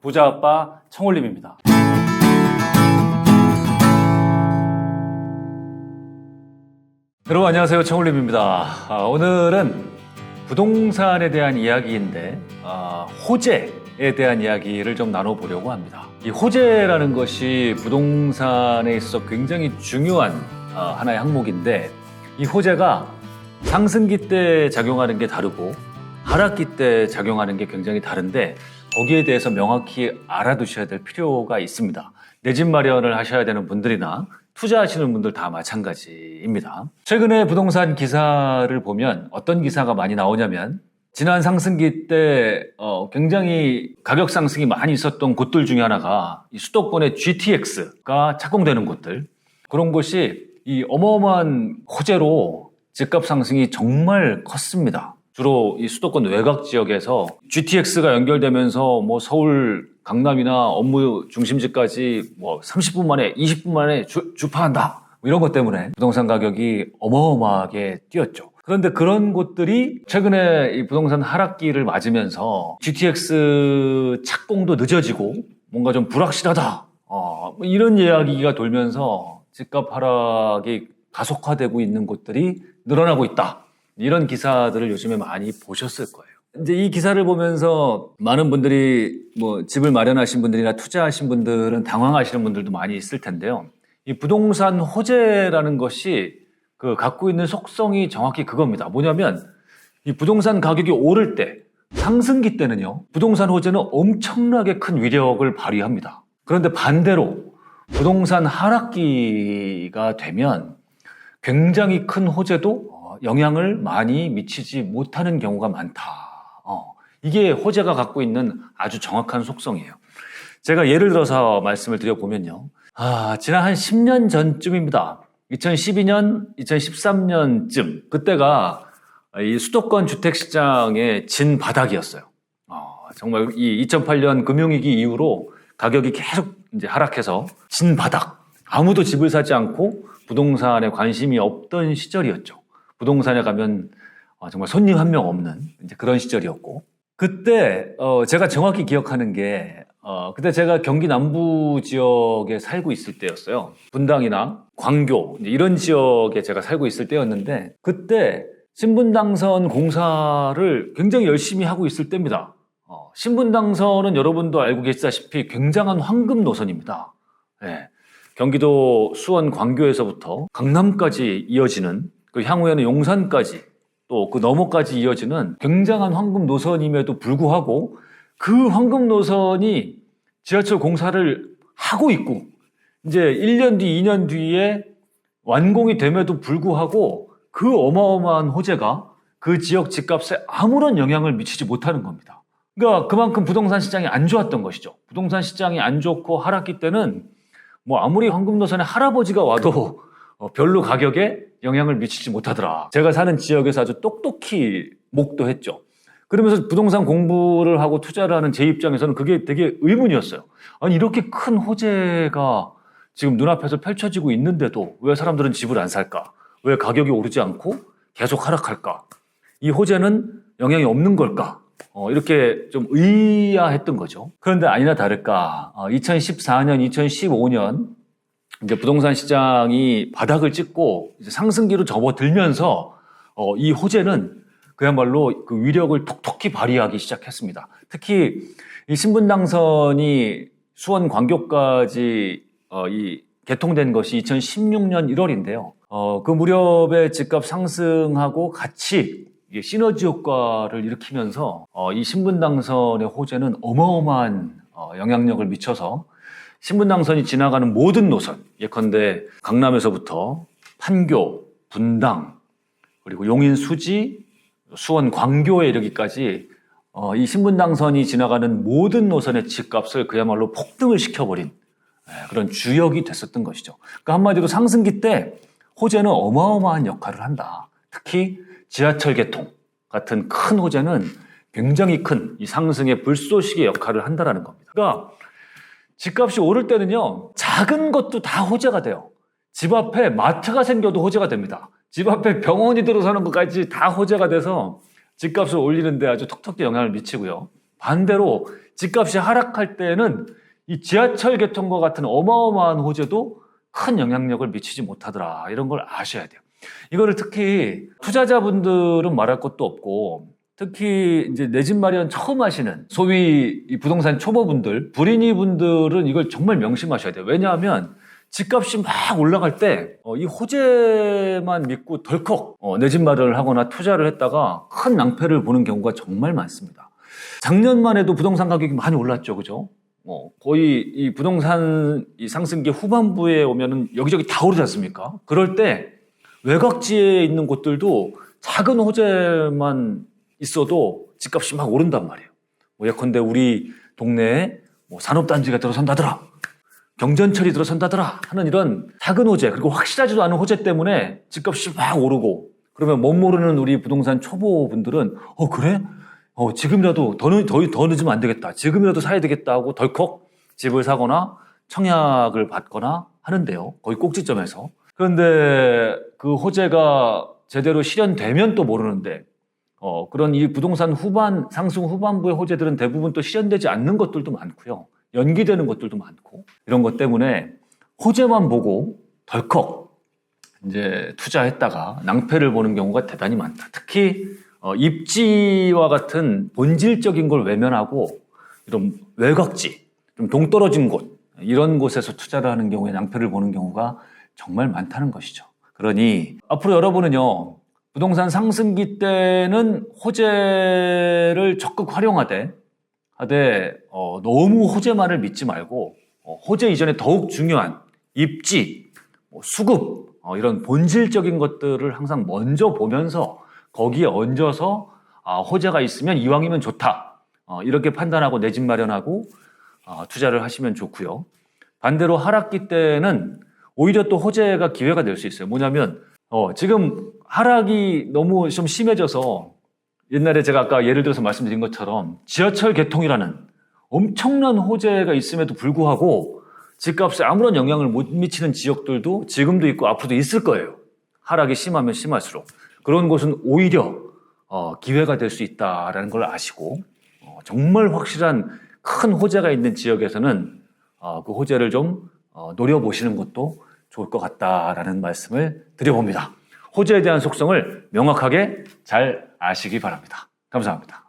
부자 아빠 청홀림입니다. 여러분 안녕하세요, 청홀림입니다. 오늘은 부동산에 대한 이야기인데 호재에 대한 이야기를 좀 나눠보려고 합니다. 이 호재라는 것이 부동산에 있어서 굉장히 중요한 하나의 항목인데, 이 호재가 상승기 때 작용하는 게 다르고 하락기 때 작용하는 게 굉장히 다른데, 거기에 대해서 명확히 알아두셔야 될 필요가 있습니다. 내 집 마련을 하셔야 되는 분들이나 투자하시는 분들 다 마찬가지입니다. 최근에 부동산 기사를 보면 어떤 기사가 많이 나오냐면, 지난 상승기 때 굉장히 가격 상승이 많이 있었던 곳들 중에 하나가 이 수도권의 GTX가 착공되는 곳들, 그런 곳이 이 어마어마한 호재로 집값 상승이 정말 컸습니다. 주로 이 수도권 외곽 지역에서 GTX가 연결되면서 뭐 서울 강남이나 업무 중심지까지 뭐 30분 만에 20분 만에 주파한다, 이런 것 때문에 부동산 가격이 어마어마하게 뛰었죠. 그런데 그런 곳들이 최근에 이 부동산 하락기를 맞으면서 GTX 착공도 늦어지고 뭔가 좀 불확실하다, 뭐 이런 이야기가 돌면서 집값 하락이 가속화되고 있는 곳들이 늘어나고 있다, 이런 기사들을 요즘에 많이 보셨을 거예요. 이제 이 기사를 보면서 많은 분들이 뭐 집을 마련하신 분들이나 투자하신 분들은 당황하시는 분들도 많이 있을 텐데요. 이 부동산 호재라는 것이 갖고 있는 속성이 정확히 그겁니다. 뭐냐면 이 부동산 가격이 오를 때, 상승기 때는요, 부동산 호재는 엄청나게 큰 위력을 발휘합니다. 그런데 반대로 부동산 하락기가 되면 굉장히 큰 호재도 영향을 많이 미치지 못하는 경우가 많다. 이게 호재가 갖고 있는 아주 정확한 속성이에요. 제가 예를 들어서 말씀을 드려보면요. 지난 한 10년 전쯤입니다. 2012년, 2013년쯤, 그때가 이 수도권 주택시장의 진바닥이었어요. 정말 이 2008년 금융위기 이후로 가격이 계속 이제 하락해서 진바닥. 아무도 집을 사지 않고 부동산에 관심이 없던 시절이었죠. 부동산에 가면 정말 손님 한 명 없는 이제 그런 시절이었고, 그때 제가 정확히 기억하는 게 그때 제가 경기 남부 지역에 살고 있을 때였어요. 분당이나 광교 이런 지역에 제가 살고 있을 때였는데, 그때 신분당선 공사를 굉장히 열심히 하고 있을 때입니다. 신분당선은 여러분도 알고 계시다시피 굉장한 황금 노선입니다. 네. 경기도 수원 광교에서부터 강남까지 이어지는, 그 향후에는 용산까지 또 그 너머까지 이어지는 굉장한 황금 노선임에도 불구하고, 그 황금 노선이 지하철 공사를 하고 있고 이제 1년 뒤, 2년 뒤에 완공이 됨에도 불구하고 그 어마어마한 호재가 그 지역 집값에 아무런 영향을 미치지 못하는 겁니다. 그러니까 그만큼 부동산 시장이 안 좋았던 것이죠. 부동산 시장이 안 좋고 하락기 때는 뭐 아무리 황금 노선의 할아버지가 와도 별로 가격에 영향을 미치지 못하더라. 제가 사는 지역에서 아주 똑똑히 목도했죠. 그러면서 부동산 공부를 하고 투자를 하는 제 입장에서는 그게 되게 의문이었어요. 아니, 이렇게 큰 호재가 지금 눈앞에서 펼쳐지고 있는데도 왜 사람들은 집을 안 살까? 왜 가격이 오르지 않고 계속 하락할까? 이 호재는 영향이 없는 걸까? 이렇게 좀 의아했던 거죠. 그런데 아니나 다를까 2014년, 2015년 이제 부동산 시장이 바닥을 찍고 이제 상승기로 접어들면서 이 호재는 그야말로 그 위력을 톡톡히 발휘하기 시작했습니다. 특히 이 신분당선이 수원 광교까지 이 개통된 것이 2016년 1월인데요. 그 무렵에 집값 상승하고 같이 시너지 효과를 일으키면서 이 신분당선의 호재는 어마어마한 영향력을 미쳐서 신분당선이 지나가는 모든 노선, 예컨대 강남에서부터 판교, 분당, 그리고 용인 수지, 수원 광교에 이르기까지 이 신분당선이 지나가는 모든 노선의 집값을 그야말로 폭등을 시켜버린 그런 주역이 됐었던 것이죠. 그러니까 한마디로 상승기 때 호재는 어마어마한 역할을 한다. 특히 지하철 개통 같은 큰 호재는 굉장히 큰 이 상승의 불쏘시개 역할을 한다는 겁니다. 그러니까 집값이 오를 때는요, 작은 것도 다 호재가 돼요. 집 앞에 마트가 생겨도 호재가 됩니다. 집 앞에 병원이 들어서는 것까지 다 호재가 돼서 집값을 올리는데 아주 톡톡히 영향을 미치고요. 반대로 집값이 하락할 때는 이 지하철 개통과 같은 어마어마한 호재도 큰 영향력을 미치지 못하더라. 이런 걸 아셔야 돼요. 이거를 특히 투자자분들은 말할 것도 없고, 특히 이제 내 집 마련 처음 하시는 소위 이 부동산 초보분들, 불인이 분들은 이걸 정말 명심하셔야 돼요. 왜냐하면 집값이 막 올라갈 때 이 호재만 믿고 덜컥 내 집 마련을 하거나 투자를 했다가 큰 낭패를 보는 경우가 정말 많습니다. 작년만 해도 부동산 가격이 많이 올랐죠, 그죠? 거의 이 부동산 이 상승기 후반부에 오면은 여기저기 다 오르지 않습니까? 그럴 때 외곽지에 있는 곳들도 작은 호재만 있어도 집값이 막 오른단 말이에요. 예컨대 우리 동네에 산업단지가 들어선다더라, 경전철이 들어선다더라 하는 이런 작은 호재, 그리고 확실하지도 않은 호재 때문에 집값이 막 오르고, 그러면 못 모르는 우리 부동산 초보분들은 그래? 지금이라도 더 늦으면 안 되겠다, 지금이라도 사야 되겠다 하고 덜컥 집을 사거나 청약을 받거나 하는데요. 거의 꼭지점에서. 그런데 그 호재가 제대로 실현되면 또 모르는데 그런 이 부동산 상승 후반부의 호재들은 대부분 또 실현되지 않는 것들도 많고요. 연기되는 것들도 많고, 이런 것 때문에 호재만 보고 덜컥 이제 투자했다가 낭패를 보는 경우가 대단히 많다. 특히 입지와 같은 본질적인 걸 외면하고 이런 외곽지, 좀 동떨어진 곳, 이런 곳에서 투자를 하는 경우에 낭패를 보는 경우가 정말 많다는 것이죠. 그러니 앞으로 여러분은요, 부동산 상승기 때는 호재를 적극 활용하되 너무 호재만을 믿지 말고 호재 이전에 더욱 중요한 입지, 수급, 이런 본질적인 것들을 항상 먼저 보면서 거기에 얹어서 호재가 있으면 이왕이면 좋다, 이렇게 판단하고 내 집 마련하고 투자를 하시면 좋고요. 반대로 하락기 때는 오히려 또 호재가 기회가 될 수 있어요. 뭐냐면 지금 하락이 너무 좀 심해져서, 옛날에 제가 아까 예를 들어서 말씀드린 것처럼 지하철 개통이라는 엄청난 호재가 있음에도 불구하고 집값에 아무런 영향을 못 미치는 지역들도 지금도 있고 앞으로도 있을 거예요. 하락이 심하면 심할수록. 그런 곳은 오히려 기회가 될 수 있다라는 걸 아시고, 정말 확실한 큰 호재가 있는 지역에서는 그 호재를 좀 노려보시는 것도 좋을 것 같다라는 말씀을 드려봅니다. 호재에 대한 속성을 명확하게 잘 아시기 바랍니다. 감사합니다.